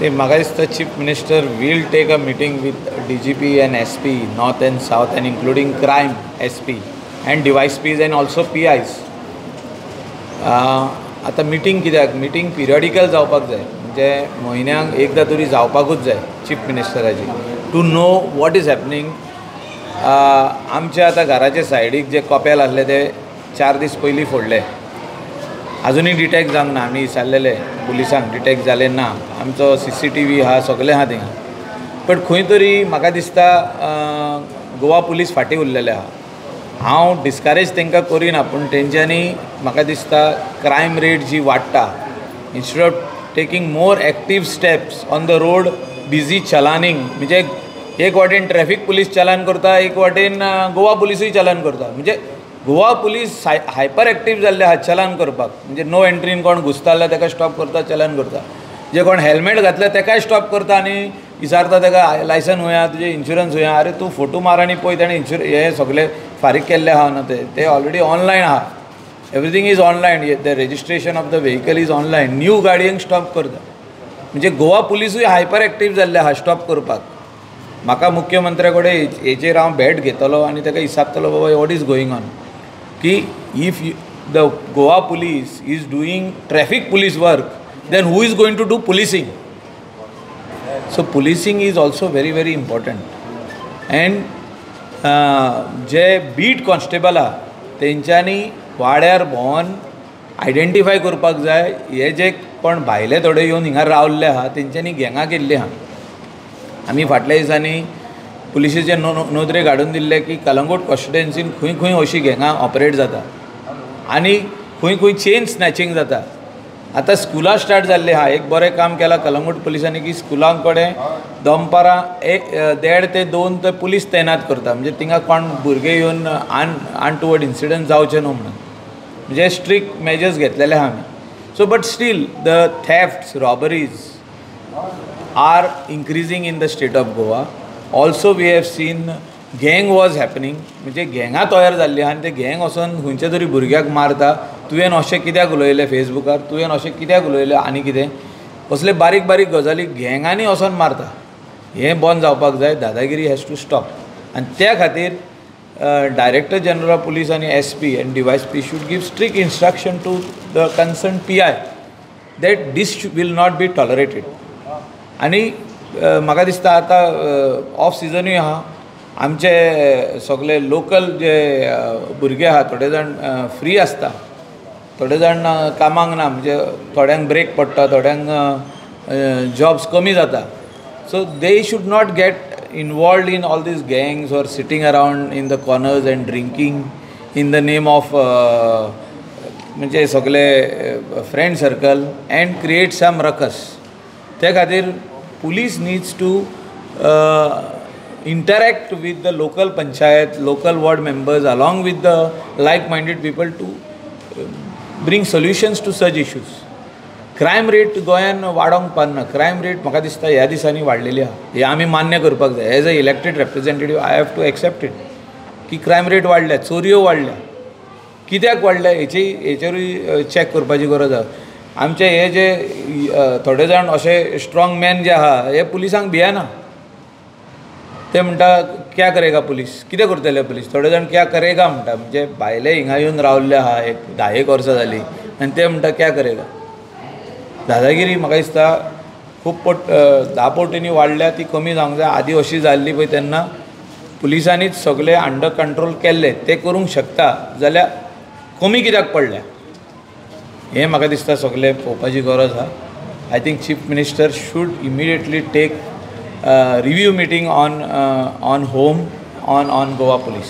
See, म्हाका दिसता Chief Minister will take a meeting with DGP and SP, North and South, and including crime SP and device Ps and also PIs. आता meeting कित्याक? Meeting periodical जावपाक जाय, म्हणजे म्हयन्याक एकदां तरी जावपाकूच जाय चीफ मिनिस्टराची, to know what is happening. आमच्या आतां घराचे सायडीक जे कॉपेल आसले ते 4 दीस पयलीं फोडले, अजुनूय डिटेक्ट जावंक ना. आमी विचारलेले पुलिसांक, डिटेक्ट जालें ना. आमचो CCTV आहा, सगळें आहा थिंगा. बट खंय तरी म्हाका दिसता गोवा पुलीस फाटीं उरलेले आहा. हांव डिस्करेज तांकां करिना, पूण तेंच्यांनी म्हाका दिसता क्रायम रेट जी वाडटा, instead of taking more active steps on the road, busy चलानींग, म्हणजे एक वाटेन ट्रॅफिक पुलीस चलान करता, एक वाटेन गोवा पुलिसूय चलान करता. म्हणजे गोवा पुलीस हायपर एक्टीव जाल्ले आहा चलान करपाक. म्हणजे नो एंट्रीन कोण घुसता जाल्यार ताका स्टॉप करता, चलान करता. जे कोण हेल्मेट घातले ताकाय स्टॉप करता आनी विचारता ताका लायसन हुंया, तुजें इन्शुरन्स हुंया. अरे तूं फोटो मार आनी पळय ताणें हे सगळे फारीक केल्ले आहा न्हू, ते ऑलरेडी ऑनलायन आहा. Everything is online. The registration of the vehicle is online. New गाडयेक स्टॉप करता. म्हणजे गोवा पुलिसूय हायपर एक्टीव जाल्ले आहा स्टॉप करपाक. म्हाका मुख्यमंत्र्या कडेन हेचेर हांव भेट घेतलो आनी ताका विचारतलो, बाबा वॉट इज गोईंग ऑन, की if the Goa police is doing traffic police work, then who is going to do policing? So policing is also very very important. And जे बीट कॉन्स्टेबल आहा तेंच्यांनी वाड्यार भोंवन आयडेंटिफाय करपाक जाय हे जे कोण भायले थोडे येवन हिंगा रावल्ले आहा तेंच्यांनी गँगां केल्ली आहा. आमी फाटल्या दिसांनी पुलिशेचे नोंदरे काडून दिल्ले की कलंगूट कॉन्स्टिट्युएन्सीन खंय खंय अशीं गँगां ऑपरेट जाता आनी खंय खंय चेन स्नॅचिंग जाता. आतां स्कुलां स्टार्ट जाल्लीं आहा. एक बरें काम केलां कलंगूट पुलिसांनी की स्कुलां कडेन दनपारां 1.5 ते 2 ते पुलीस तैनात करता, म्हणजे थिंगा कोण भुरगे येवन अनटुवर्ड इन्सिडंट जावचे न्हू म्हणून. म्हणजे स्ट्रिक्ट मेजर्स घेतलेले आहा आमी. So but still the thefts, robberies are increasing in the state of Goa. Also we have seen गँग वॉज हॅपनिंग, म्हणजे गँगां तयार जाल्ली आहा आनी ते गँग वचून खंयच्या तरी भुरग्याक मारता. तुवें अशें कित्याक उलयलें फेसबुकार, तुवें अशें कित्याक उलयलें आनी कितें, असले बारीक बारीक गजाली गँगांनी वचोन मारता. हें बंद जावपाक जाय. दादागिरी हॅज टू स्टॉप. आनी त्या खातीर डायरेक्टर जनरल ऑफ पुलीस आनी SP and DYS P should give strict instruction to the concern PI that this will not be tolerated. आनी म्हाका दिसता आतां ऑफ सिजनूय आहा. आमचे सगळे लोकल जे भुरगे आहा थोडे जाण फ्री आसता, थोडे जाण कामाक ना, म्हणजे थोड्यांक ब्रेक पडटा, थोड्यांक जॉब्स कमी जाता. So they should not get involved in all these gangs or sitting around in the corners and drinking in the name of म्हणजे सगळे friend circle and create some ruckus. त्या खातीर police needs to interact with the local panchayat, local ward members along with the like-minded people to bring solutions to such issues. Crime rate गोंयान वाडोंक पावना. Crime rate म्हाका दिसता ह्या दिसांनी वाडलेली आहा. हे आमी मान्य करपाक जाय. As a elected representative I have to accept it की क्रायम रेट वाडल्या, चोरयो वाडल्या. कित्याक वाडल्या हेचेरूय चॅक करपाची गरज आहा. आमचे हे जे थोडे जाण अशे स्ट्रॉंग मॅन जे आहा हे पुलिसांक भियेना. ते म्हणटा क्या करेगा पुलीस, कितें करतले पुलीस. थोडे जाण क्या करेगा म्हणटा, म्हणजे भायले हिंगा येवन रावल्ले आहा 10 वर्सां जालीं आनी ते म्हणटा क्या करेगा. दादागिरी म्हाका दिसता खूब 10 पटींनी वाडल्या. ती कमी जावंक जाय. आदी अशी जाल्ली पळय तेन्ना पुलिसांनीच सगळे अंडर कंट्रोल केल्ले. ते करूंक शकता जाल्यार कमी कित्याक पडल्या हें म्हाका दिसता सगळें पळोवपाची गरज आहा. I think chief minister should immediately take review meeting on home on Goa Police.